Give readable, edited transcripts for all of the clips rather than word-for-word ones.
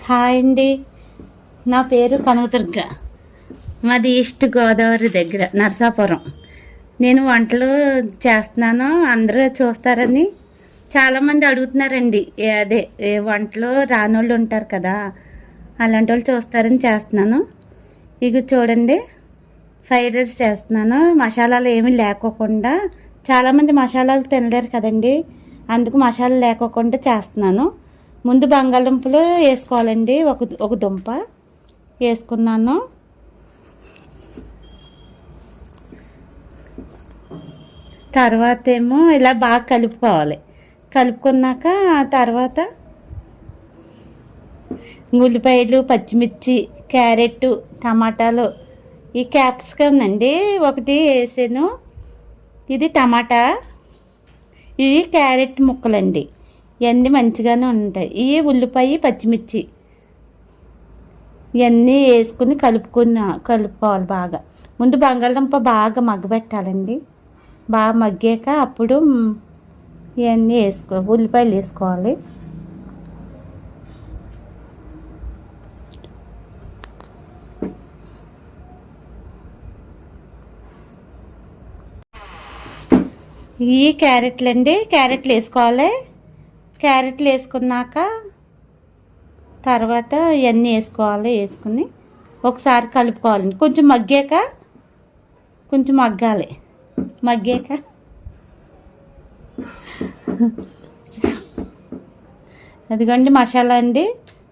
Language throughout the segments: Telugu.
హాయ్ అండి, నా పేరు కనకదుర్గ. మాది ఈస్ట్ గోదావరి దగ్గర నరసాపురం. నేను వంటలు చేస్తున్నాను, అందరూ చూస్తారని చాలామంది అడుగుతున్నారండి. అదే వంటలు రానోళ్ళు ఉంటారు కదా, అలాంటి వాళ్ళు చూస్తారని చేస్తున్నాను. ఇక చూడండి, ఫ్రైడ్ రైస్ చేస్తున్నాను. మసాలాలు ఏమీ లేకోకుండా, చాలామంది మసాలాలు తినలేరు కదండి, అందుకు మసాలా లేకోకుండా చేస్తున్నాను. ముందు బంగాళదుంపలు వేసుకోవాలండి. ఒక దుంప వేసుకున్నాను. తర్వాత ఏమో ఇలా బాగా కలుపుకోవాలి. కలుపుకున్నాక తర్వాత ఉల్లిపాయలు, పచ్చిమిర్చి, క్యారెట్, టమాటాలు, ఈ క్యాప్సికమ్ అండి ఒకటి వేసాను. ఇది టమాటా, ఇది క్యారెట్ ముక్కలండి. ఇవన్నీ మంచిగానే ఉంటాయి. ఈ ఉల్లిపాయ, పచ్చిమిర్చి ఇవన్నీ వేసుకుని కలుపుకోవాలి బాగా. ముందు బంగాళదుంప బాగా మగ్గబెట్టాలండి. బాగా మగ్గాక అప్పుడు ఇవన్నీ ఉల్లిపాయలు వేసుకోవాలి. ఈ క్యారెట్లు అండి, క్యారెట్లు వేసుకోవాలి. క్యారెట్లు వేసుకున్నాక తర్వాత ఇవన్నీ వేసుకోవాలి. వేసుకుని ఒకసారి కలుపుకోవాలండి. కొంచెం మగ్గాలి. మగ్గాక అదిగోండి మసాలా అండి,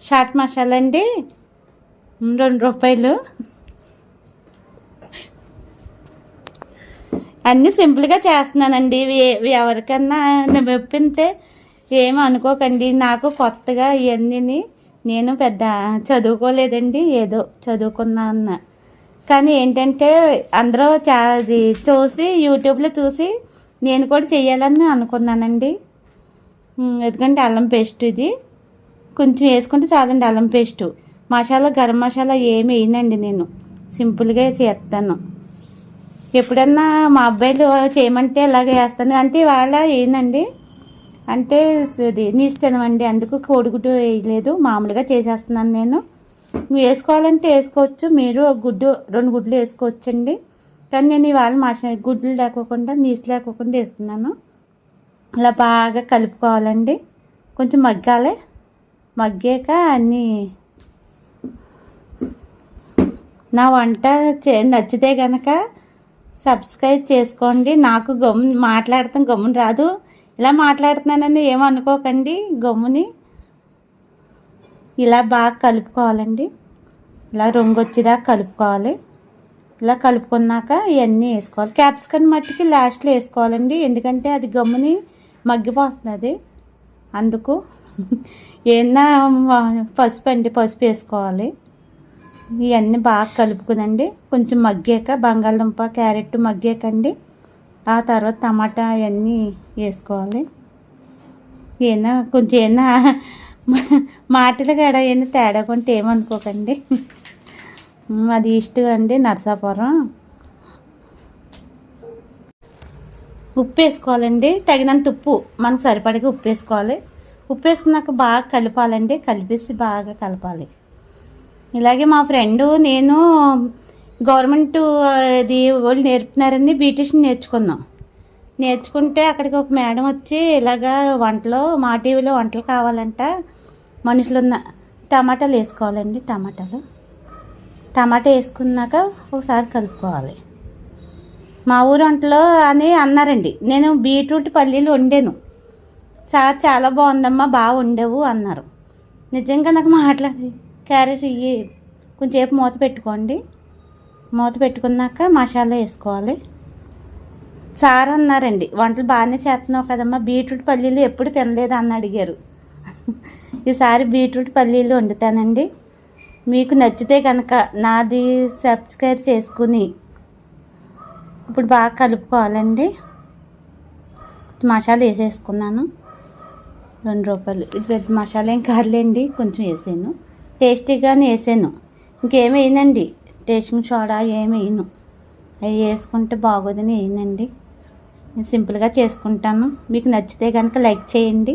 చాట్ మసాలా అండి, ₹2. అన్నీ సింపుల్గా చేస్తున్నానండి. ఎవరికన్నా మెప్పితే ఏమీ అనుకోకండి. నాకు కొత్తగా ఇవన్నీ, నేను పెద్ద చదువుకోలేదండి, ఏదో చదువుకున్నా. కానీ ఏంటంటే అందరూ చూసి యూట్యూబ్లో చూసి నేను కూడా చేయాలని అనుకున్నానండి. ఎందుకంటే అల్లం పేస్ట్ ఇది కొంచెం వేసుకుంటే చాలండి. అల్లం పేస్టు, మసాలా, గరం మసాలా ఏమి వేయనండి. నేను సింపుల్గా చేస్తాను. ఎప్పుడన్నా మా అబ్బాయిలు చేయమంటే ఇలాగే వేస్తాను. అంటే ఇవాళ వేయనండి, అంటే ఇది నీసు తినమండి, అందుకు కోడిగుడ్డు వేయలేదు, మామూలుగా చేసేస్తున్నాను నేను. వేసుకోవాలంటే వేసుకోవచ్చు, మీరు 2 గుడ్లు వేసుకోవచ్చండి. కానీ నేను ఇవాళ గుడ్లు లేకోకుండా, నీసు లేకోకుండా వేస్తున్నాను. అలా బాగా కలుపుకోవాలండి. కొంచెం మగ్గాలి. మగ్గాక అన్నీ నా వంట నచ్చితే కనుక సబ్స్క్రైబ్ చేసుకోండి. నాకు మాట్లాడతాం గమ్మున రాదు, ఇలా మాట్లాడుతున్నానని ఏమనుకోకండి. గమ్ముని ఇలా బాగా కలుపుకోవాలండి. ఇలా రంగు వచ్చేదాకా కలుపుకోవాలి. ఇలా కలుపుకున్నాక ఇవన్నీ వేసుకోవాలి. క్యాప్సికమ్ మట్టికి లాస్ట్లో వేసుకోవాలండి, ఎందుకంటే అది గమ్ముని మగ్గిపోతుంది. అందుకు ఏమన్నా పసుపు వేసుకోవాలి. ఇవన్నీ బాగా కలుపుకునండి. కొంచెం మగ్గాక బంగాళదుంప, క్యారెట్ మగ్గాకండి, ఆ తర్వాత టమాటా అవన్నీ వేసుకోవాలి. కొంచెం మాటలు కూడా ఏమైనా తేడా కొంటే ఏమనుకోకండి. అది ఈస్ట్ అండి, నరసాపురం. ఉప్పు వేసుకోవాలండి, తగినంత ఉప్పు, మనకు సరిపడగా ఉప్పు వేసుకోవాలి. ఉప్పు వేసుకున్నాక బాగా కలపాలండి. కలిపేసి బాగా కలపాలి. ఇలాగే మా ఫ్రెండు నేను గవర్నమెంట్ ఇది వాళ్ళు నేర్పుతున్నారని బ్యూటిషియన్ నేర్చుకుంటే అక్కడికి ఒక మేడం వచ్చి ఇలాగా వంటలో, మా టీవీలో వంటలు కావాలంట, మనుషులున్న టమాటాలు వేసుకోవాలండి. టమాటా వేసుకున్నాక ఒకసారి కలుపుకోవాలి. మా ఊరు వంటలో అని అన్నారండి. నేను బీట్రూట్ పల్లీలు వండాను. చాలా బాగుందమ్మా, బాగా వండావు అన్నారు. నిజంగా నాకు క్యారెట్ ఇవి కొంచెంసేపు మూత పెట్టుకోండి. మూత పెట్టుకున్నాక మసాలా వేసుకోవాలి. సార్ అన్నారండి, వంటలు బాగానే చేస్తున్నావు కదమ్మా, బీట్రూట్ పల్లీలు ఎప్పుడు తినలేదు అని అడిగారు. ఈసారి బీట్రూట్ పల్లీలు వండుతానండి. మీకు నచ్చితే కనుక నాది సబ్స్క్రైబ్ చేసుకుని ఇప్పుడు బాగా కలుపుకోవాలండి. మసాలా వేసేసుకున్నాను. ₹2. ఇది పెద్ద మసాలా ఏం కాదులేండి, కొంచెం వేసాను, టేస్టీగానే వేసాను. ఇంకేమి వేయనండి, టేస్టింగ్ సోడా ఏమి వేయను. అవి వేసుకుంటే బాగోదని వేయనండి. నేను సింపుల్గా చేసుకుంటాను. మీకు నచ్చితే కనుక లైక్ చేయండి,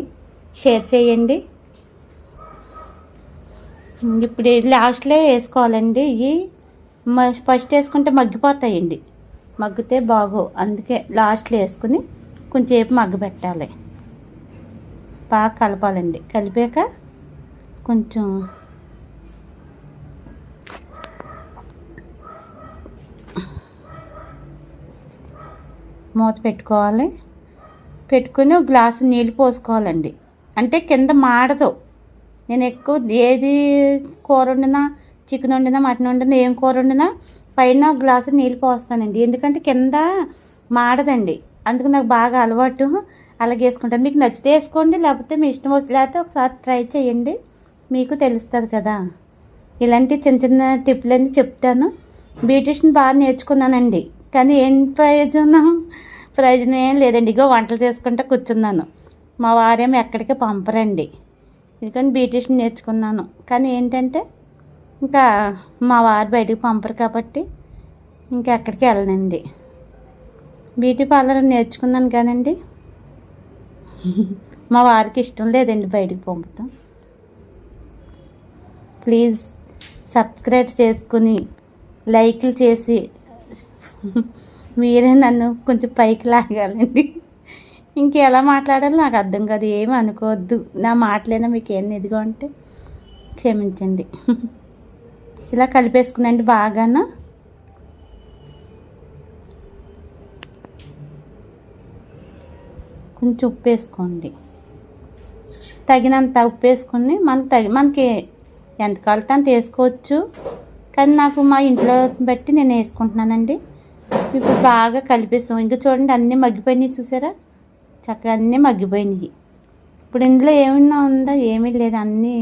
షేర్ చేయండి, ఇప్పుడు లాస్ట్లో వేసుకోవాలండి. ఇవి ఫస్ట్ వేసుకుంటే మగ్గిపోతాయండి, మగ్గితే బాగో. అందుకే లాస్ట్లో వేసుకుని కొంచెంసేపు మగ్గ పెట్టాలి. బాగా కలపాలండి. కలిపాక కొంచెం మూత పెట్టుకోవాలి. పెట్టుకుని ఒక గ్లాసు నీళ్ళు పోసుకోవాలండి. అంటే కింద మాడదు. నేను ఎక్కువ ఏది కూర వండినా, చికెన్ వండినా, మటన్ వండినా, ఏం కూర వండినా పైన గ్లాసు నీళ్ళు పోస్తానండి. ఎందుకంటే కింద మాడదండి. అందుకు నాకు బాగా అలవాటు. అలాగే వేసుకుంటాను. మీకు నచ్చితే వేసుకోండి, లేకపోతే మీ ఇష్టం లేకపోతే ఒకసారి ట్రై చేయండి, మీకు తెలుస్తుంది కదా. ఇలాంటి చిన్న చిన్న టిప్లన్నీ చెప్తాను. బ్యూటిషియన్ బాగా నేర్చుకున్నానండి, కానీ ఏం ప్రయోజనం ఏం లేదండి. ఇగో వంటలు చేసుకుంటూ కూర్చున్నాను. మా వారేమో ఎక్కడికి పంపరండి. ఎందుకని బ్యూటిషియన్ నేర్చుకున్నాను, కానీ ఏంటంటే ఇంకా మా వారు బయటకు పంపరు కాబట్టి ఇంకా ఎక్కడికి వెళ్ళనండి. బ్యూటీ పార్లర్ నేర్చుకున్నాను కానండి మా వారికి ఇష్టం లేదండి బయటికి పంపుతాం. ప్లీజ్ సబ్స్క్రైబ్ చేసుకుని లైక్లు చేసి మీరే నన్ను కొంచెం పైకి లాగాలండి. ఇంకెలా మాట్లాడాలో నాకు అర్థం కాదు. ఏమి అనుకోవద్దు, నా మాటలైనా మీకు ఏం ఇదిగో అంటే క్షమించండి. ఇలా కలిపేసుకునండి బాగాను. కొంచెం ఉప్పు వేసుకోండి, తగినంత ఉప్పు వేసుకొని మనకి ఎంత కావాలంటే అంత వేసుకోవచ్చు. కానీ నాకు మా ఇంట్లో బట్టి నేను వేసుకుంటున్నానండి. ఇప్పుడు బాగా కలిపేసాం. ఇంకా చూడండి అన్నీ మగ్గిపోయినాయి, చూసారా? చక్కగా అన్నీ మగ్గిపోయినాయి. ఇప్పుడు ఇందులో ఏమన్నా ఉందా? ఏమీ లేదు, అన్నీ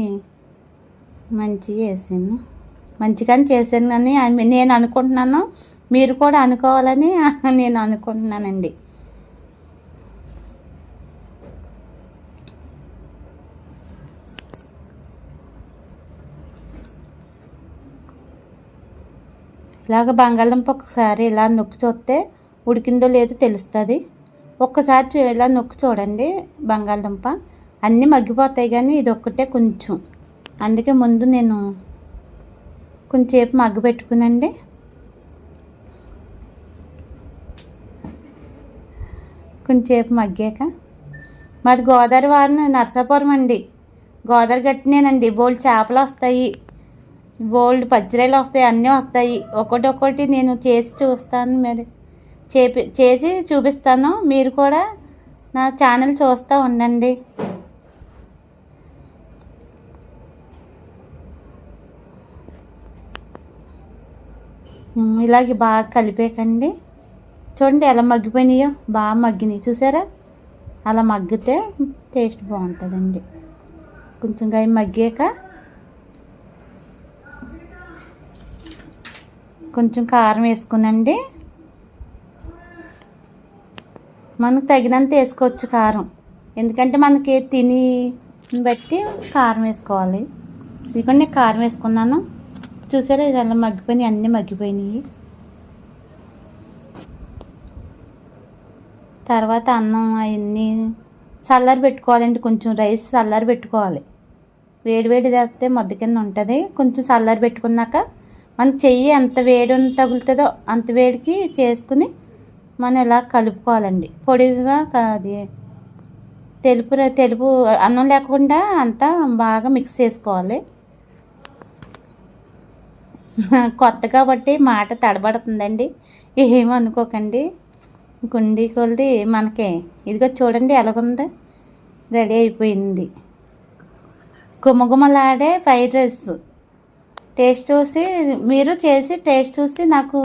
మంచిగా వేసాను. మంచిగానే చేశాను కానీ నేను అనుకుంటున్నాను, మీరు కూడా అనుకోవాలని నేను అనుకుంటున్నానండి. ఇలాగ బంగాళదుంప ఒకసారి ఇలా నొక్కి చూస్తే ఉడికిందో లేదో తెలుస్తుంది. ఒక్కసారి ఇలా నొక్కి చూడండి. బంగాళదుంప అన్నీ మగ్గిపోతాయి, కానీ ఇది ఒక్కటే కొంచెం. అందుకే ముందు నేను కొంచెంసేపు మగ్గ పెట్టుకునండి. కొంచెంసేపు మగ్గాక మాది గోదావరి వారిని నరసాపురం అండి. గోదావరి గట్టినేనండి. బోల్డ్ చేపలు వస్తాయి, బోల్డ్ పచ్చిరాయలు వస్తాయి, అన్నీ వస్తాయి. ఒక్కొక్కటి నేను చేసి చూస్తాను, మరి చేసి చూపిస్తాను. మీరు కూడా నా ఛానల్ చూస్తూ ఉండండి. ఇలాగే బాగా కలిపేకండి. చూడండి ఎలా మగ్గిపోయినాయో, బాగా మగ్గినాయి, చూసారా? అలా మగ్గితే టేస్ట్ బాగుంటుందండి. కొంచెం అవి మగ్గాక కొంచెం కారం వేసుకునండి. మనకు తగినంత వేసుకోవచ్చు కారం, ఎందుకంటే మనకి తిని బట్టి కారం వేసుకోవాలి. ఇదిగోండి నేను కారం వేసుకున్నాను, చూసారా? ఇది అలా మగ్గిపోయినాయి, అన్నీ మగ్గిపోయినాయి. తర్వాత అన్నం అవన్నీ చల్లారి పెట్టుకోవాలండి. కొంచెం రైస్ చల్లారి పెట్టుకోవాలి. వేడి తెస్తే ముద్ద కింద ఉంటుంది. కొంచెం చల్లారి పెట్టుకున్నాక మన చెయ్యి ఎంత వేడి తగులుతుందో అంత వేడికి చేసుకుని మనం ఇలా కలుపుకోవాలండి. పొడిగా అది తెలుపు అన్నం లేకుండా అంతా బాగా మిక్స్ చేసుకోవాలి. కొత్త కాబట్టి మాట తడబడుతుందండి, ఏమనుకోకండి. కుండి కొలిది మనకి ఇదిగో చూడండి ఎలాగుందో, రెడీ అయిపోయింది. గుమగుమలాడే ఫ్రైడ్ రైస్. టేస్ట్ చూసి మీరు చేసి టేస్ట్ చూసి నాకు